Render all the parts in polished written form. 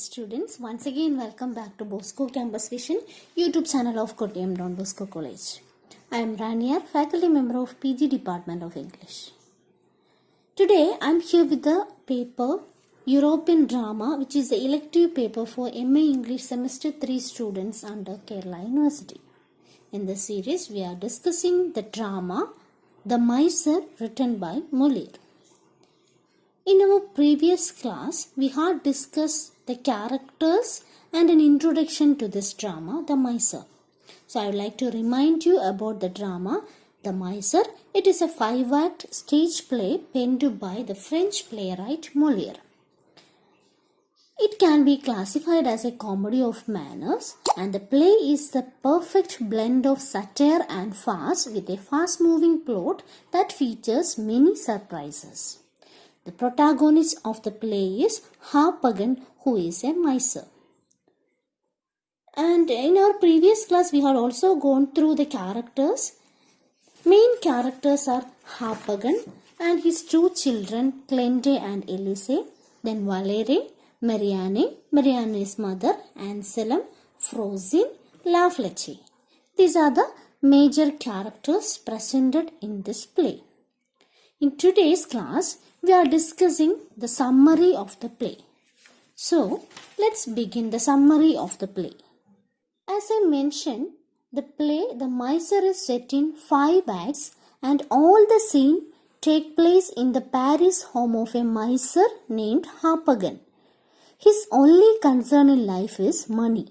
students, once again welcome back to Bosco Campus Vision YouTube channel of Kottayam Don Bosco College. I am Ranier, faculty member of PG Department of English. Today I am here with the paper European Drama, which is the elective paper for MA English Semester 3 students under Kerala University. In this series we are discussing the drama The Miser, written by Molière. In our previous class, we had discussed the characters and an introduction to this drama, The Miser. So I would like to remind you about the drama, The Miser. It is a 5-act stage play penned by the French playwright Molière. It can be classified as a comedy of manners, and the play is the perfect blend of satire and farce with a fast-moving plot that features many surprises. The protagonist of the play is Harpagon, who is a miser. And in our previous class, we had also gone through the characters. Main characters are Harpagon and his two children, Clende and Elise. Then Valere, Marianne, Marianne's mother, Anselm, Frozin, La Flèche. These are the major characters presented in this play. In today's class, we are discussing the summary of the play. So, let's begin the summary of the play. As I mentioned, the play The Miser is set in 5 acts and all the scenes take place in the Paris home of a miser named Harpagon. His only concern in life is money.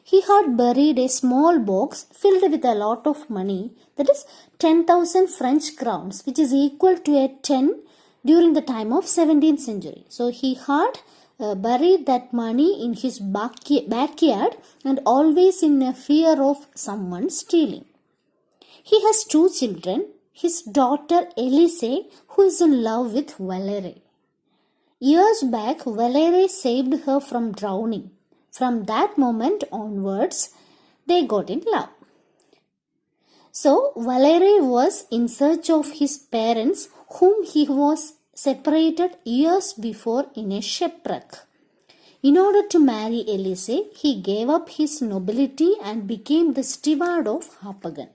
He had buried a small box filled with a lot of money, that is 10,000 French crowns, which is equal to a 10 during the time of 17th century. So he had buried that money in his backyard and always in a fear of someone stealing. He has 2 children, his daughter Elise, who is in love with Valere. Years back, Valere saved her from drowning. From that moment onwards, they got in love. So, Valere was in search of his parents, whom he was separated years before in a shipwreck. In order to marry Elise, he gave up his nobility and became the steward of Harpagon.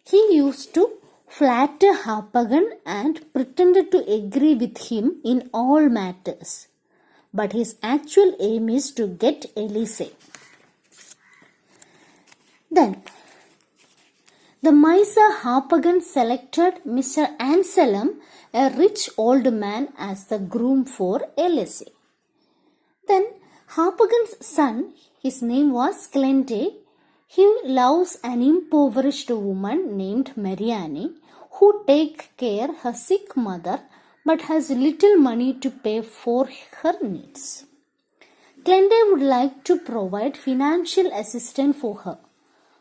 He used to flatter Harpagon and pretended to agree with him in all matters. But his actual aim is to get Elise. Then, the miser Harpagon selected Mr. Anselm, a rich old man, as the groom for Elise. Then Harpagon's son, his name was Clende, he loves an impoverished woman named Marianne, who takes care of her sick mother but has little money to pay for her needs. Clende would like to provide financial assistance for her,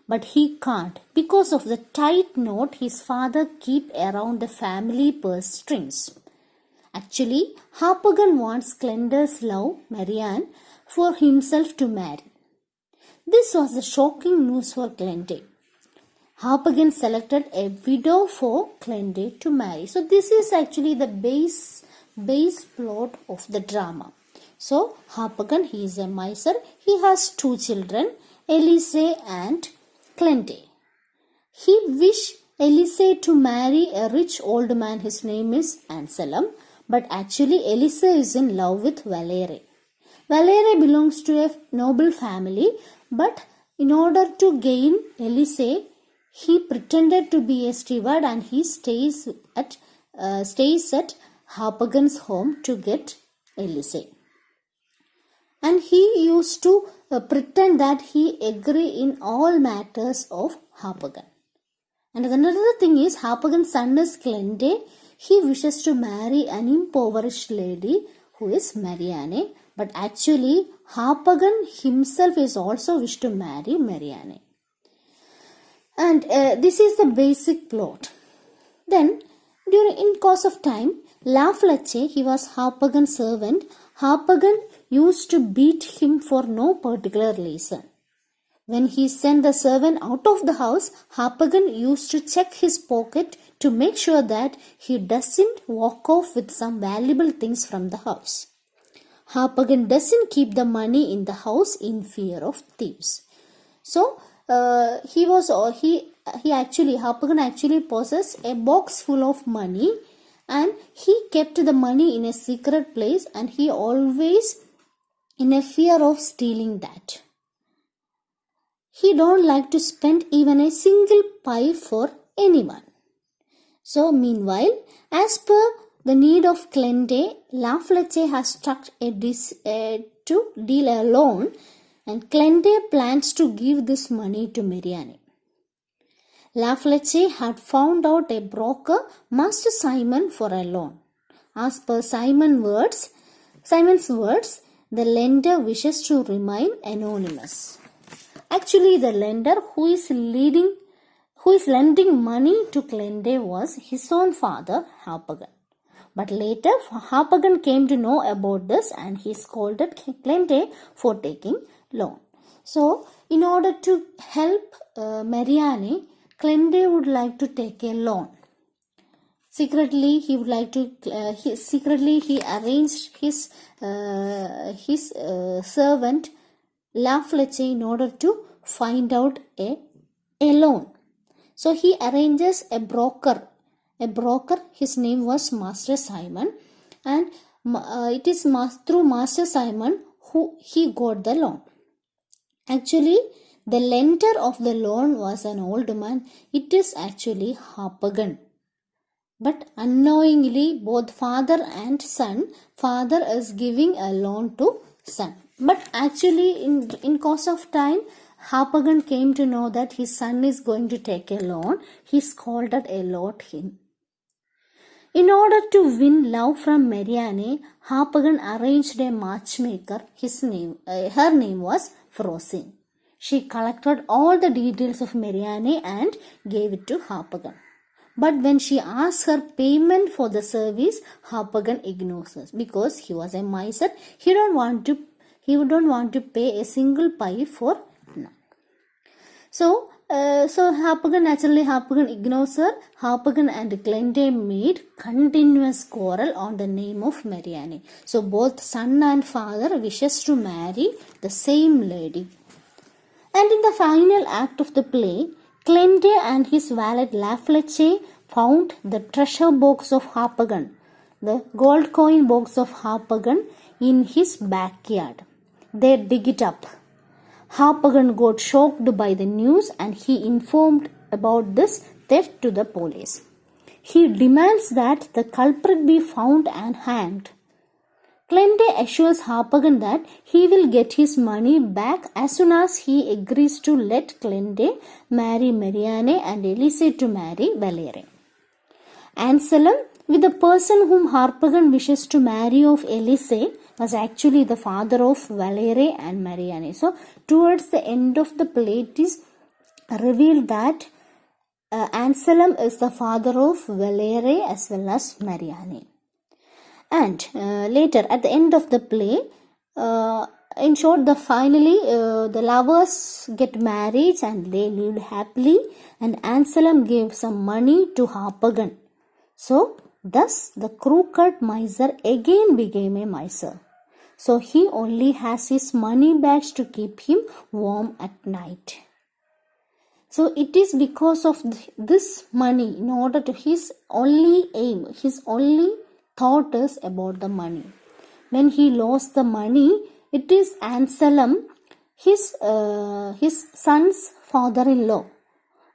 but he can't because of the tight knot his father keeps around the family purse strings. Actually, Harpagon wants Clende's love, Marianne, for himself to marry. This was the shocking news for Clende. Harpagon selected a widow for Clende to marry. So this is actually the base plot of the drama. So Harpagon, he is a miser. He has 2 children, Elise and Clende. He wished Elise to marry a rich old man. His name is Anselm. But actually Elise is in love with Valere. Valere belongs to a noble family, but in order to gain Elise, he pretended to be a steward and he stays at Harpagon's home to get Elise. And he used to pretend that he agree in all matters of Harpagon. And another thing is, Harpagon's son is Clende. He wishes to marry an impoverished lady who is Marianne. But actually, Harpagon himself is also wished to marry Marianne. And this is the basic plot. Then, in course of time, La Flèche, he was Harpagon's servant. Harpagon used to beat him for no particular reason. When he sent the servant out of the house, Harpagon used to check his pocket to make sure that he doesn't walk off with some valuable things from the house. Harpagon doesn't keep the money in the house in fear of thieves. So Harpagon actually possessed a box full of money, and he kept the money in a secret place, and he always in a fear of stealing that. He don't like to spend even a single pie for anyone. So meanwhile, as per the need of Clende, La Fleche has struck to deal a loan, and Clende plans to give this money to Marianne. La Fleche had found out a broker, Master Simon, for a loan. As per Simon's words, the lender wishes to remain anonymous. Actually, the lender who is lending money to Clende was his own father, Harpagon. But later, Harpagon came to know about this, and he scolded Clende for taking loan. So, in order to help Marianne, Clende would like to take a loan. Secretly, he arranged his servant La Fleche in order to find out a loan. So he arranges a broker. His name was Master Simon, and it is through Master Simon who he got the loan. Actually, the lender of the loan was an old man. It is actually Harpagon. But unknowingly, both father and son, father is giving a loan to son. But actually, in course of time, Harpagon came to know that his son is going to take a loan. He scolded a lot him. In order to win love from Marianne, Harpagon arranged a matchmaker. Her name was Frosine. She collected all the details of Marianne and gave it to Harpagon. But when she asked her payment for the service, Harpagon ignores her because he was a miser. He don't want to pay a single pie for none. So Harpagon ignores her. Harpagon and Clende made continuous quarrel on the name of Marianne. So both son and father wishes to marry the same lady. And in the final act of the play, Clende and his valet La Fleche found the treasure box of Harpagon, the gold coin box of Harpagon, in his backyard. They dig it up. Harpagon got shocked by the news, and he informed about this theft to the police. He demands that the culprit be found and hanged. Clende assures Harpagon that he will get his money back as soon as he agrees to let Clende marry Marianne and Elise to marry Valere. Anselm, with the person whom Harpagon wishes to marry of Elise, was actually the father of Valere and Marianne. So, towards the end of the play, it is revealed that Anselm is the father of Valere as well as Marianne. And later, at the end of the play, in short, the lovers get married and they lived happily, and Anselm gave some money to Harpagon. So, thus the crooked miser again became a miser. So, he only has his money bags to keep him warm at night. So, it is because of this money, in order to his only aim, his only thought is about the money. When he lost the money, it is Anselm, his son's father-in-law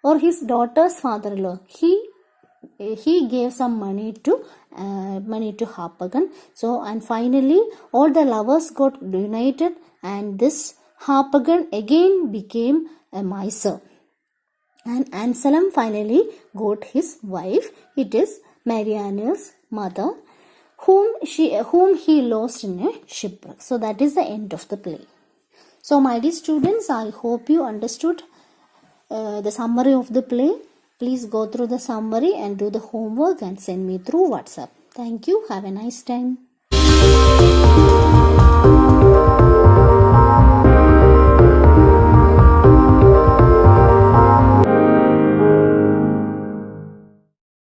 or his daughter's father-in-law. He gave some money to Harpagon. So, and finally all the lovers got united, and this Harpagon again became a miser. And Anselm finally got his wife. It is Marianne's mother, whom he lost in a shipwreck. So that is the end of the play. So my dear students, I hope you understood the summary of the play. Please go through the summary and do the homework and send me through WhatsApp. Thank you. Have a nice time.